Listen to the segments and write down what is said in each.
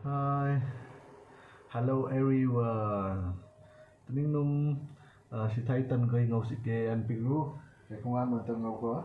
Hi, hello everyone. Tuning num si Titan ko ngau si ke an pigu. Ke kung ano tang ngau ko.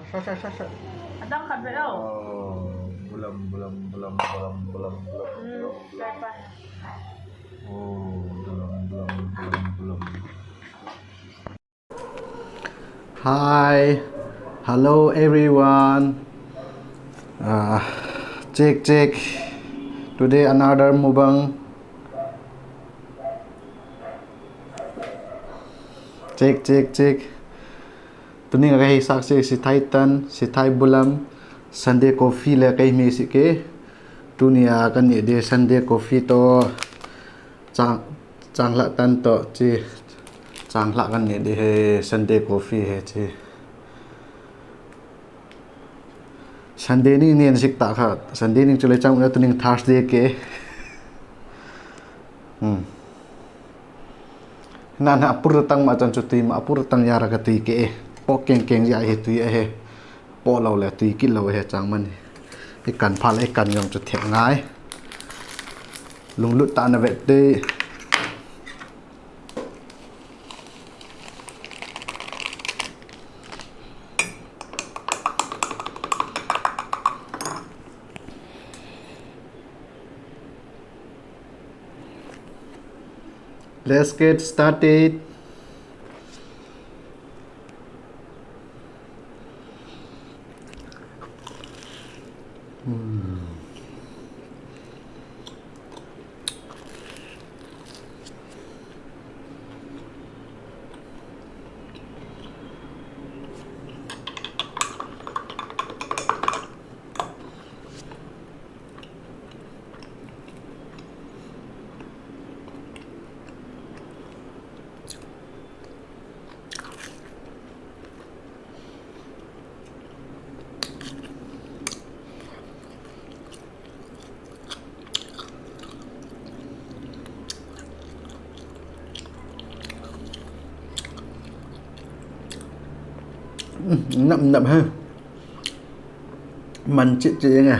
Sa. Adang kabelo. Oh, bulam. Berapa? Oh, bulam. Hi, hello everyone. Check. Today another mubang. Check. Tuning kay saksi si Titan, si Thai Bulam, Sunday coffee le kay mesi ke. Tunia kan ni de Sunday coffee to chang la tan to chi chang la kan ni de he Sunday coffee he chi. Sunday ni nian sik ta kha Sunday ni chule chang na tuning Thursday ke. Nan apur tang ma chan chuti ma apur tang yara ka tui ke po keng ya he tui he po lo le tui ki lo he chang man hi kan phal e kan yong chu thek ngai lung lut ta na vet te Let's get started. Nậm nậm ha, mình chị nè.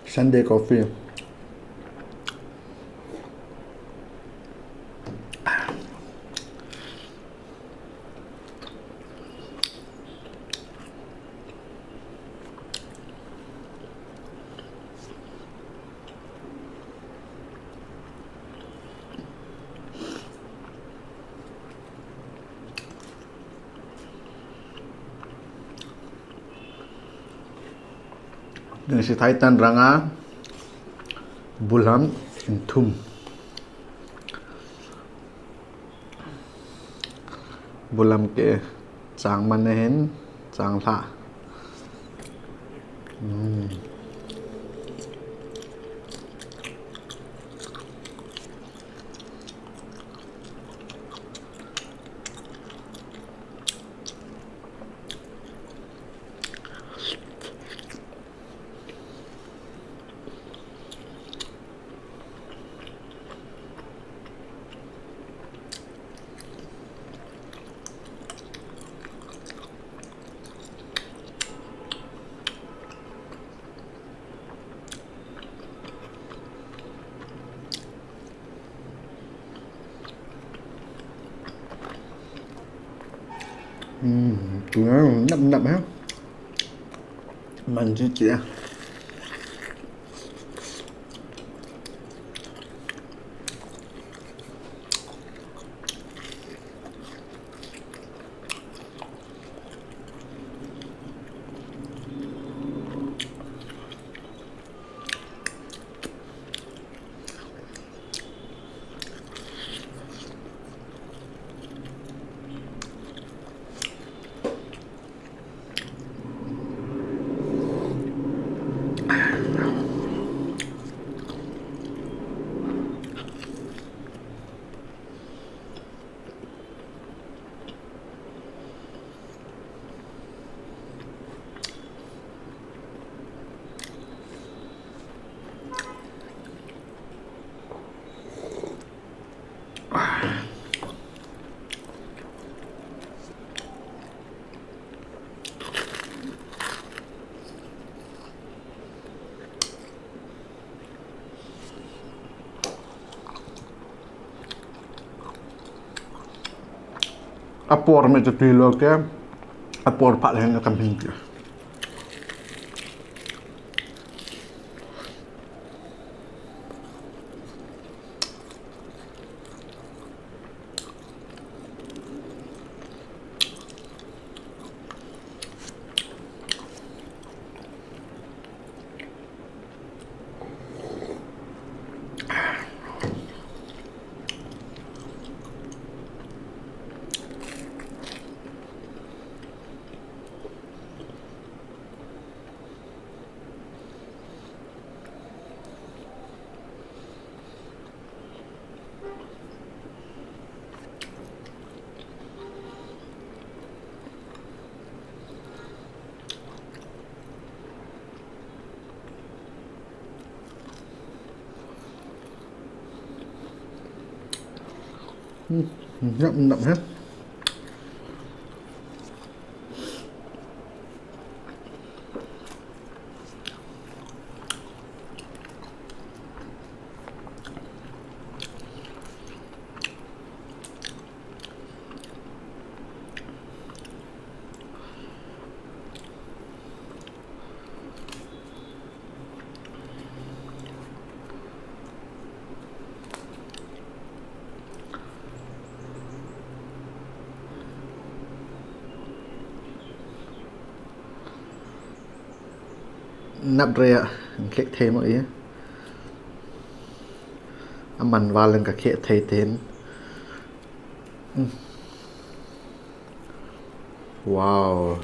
Sunday coffee. Dengan si Titan Ranga Bulam Intum Bulam ke Chang Manen Chang La tụi nó nậm nậm ha, mình chị à. Apor macam tu lo ke, apor pak lain akan pintu. Nậm nậm hết. nắp rẻ khét thêm mọi ý mình vào lên cả khét thầy tên wow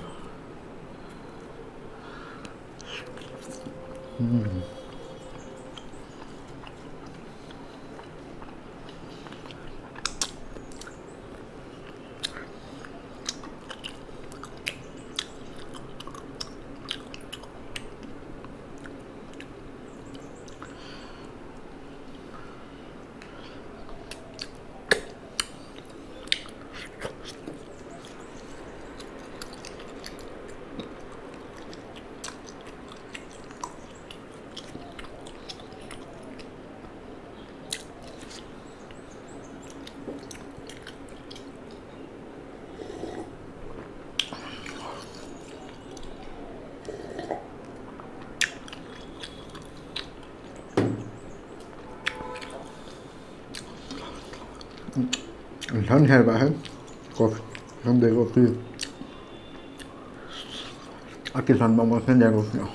thân hay bạn có không để có tiền cái phần bông thân nhà của nhỏ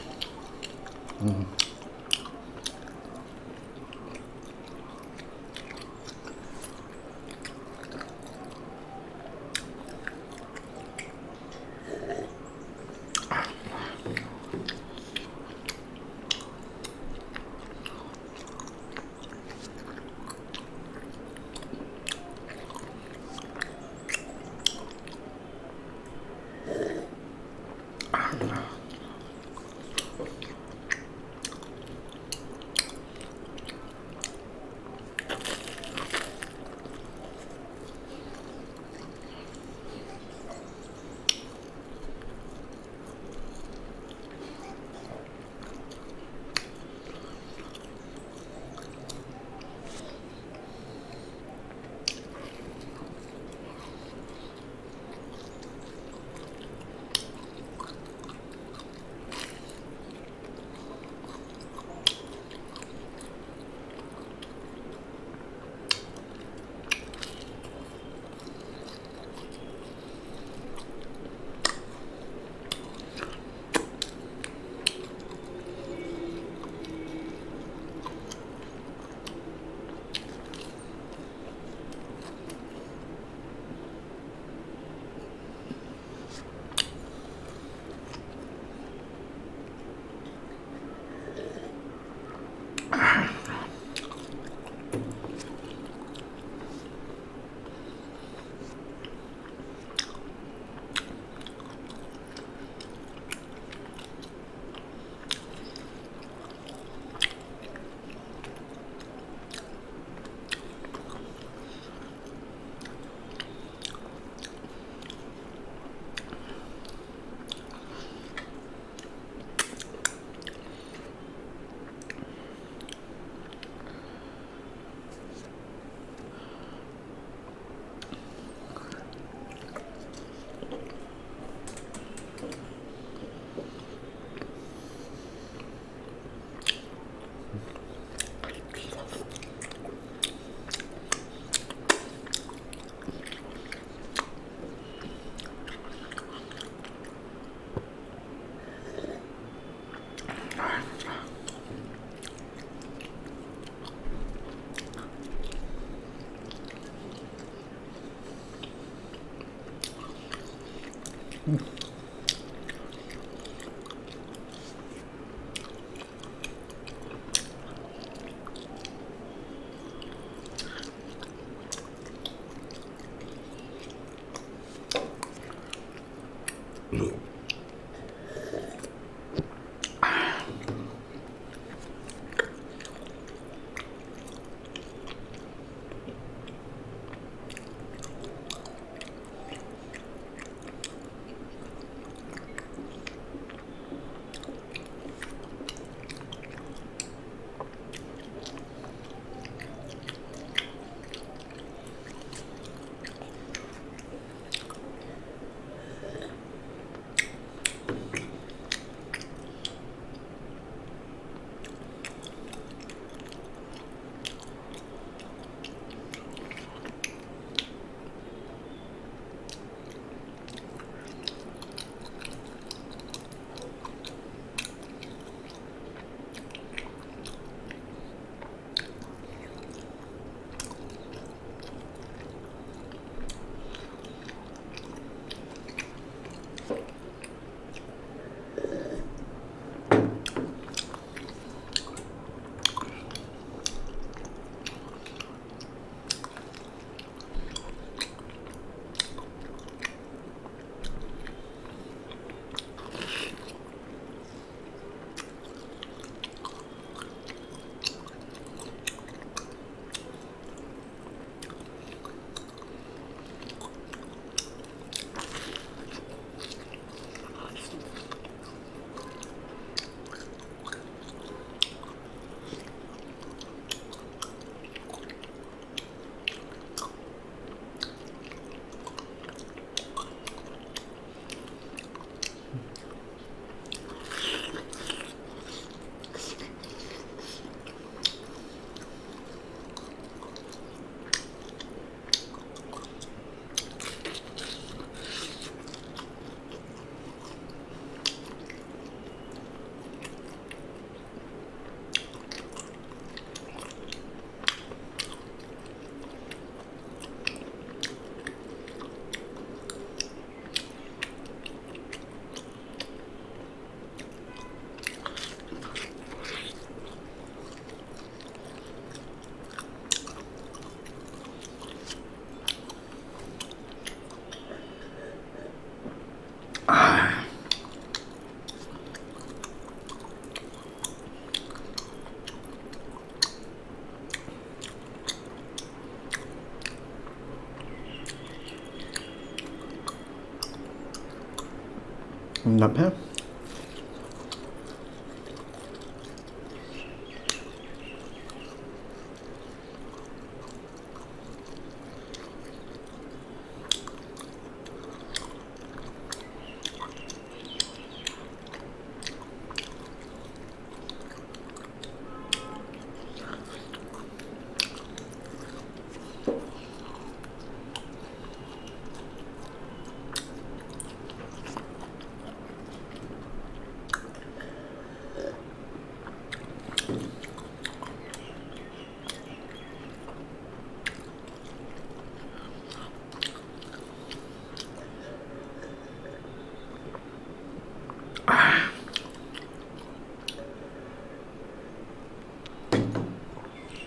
Nập hết.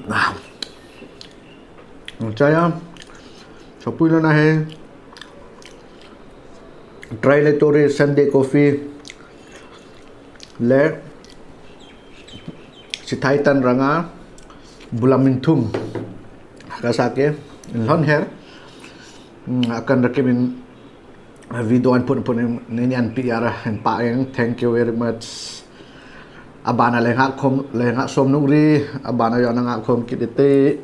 Nào. Saya Shopee na he try le tore Sunday coffee le si Thaitan ranga bulamintum kasake lon her akan rekemin video an pun ni an PR and paeng. Thank you very much. Abana le nga som nungri abana yo nga kom kidite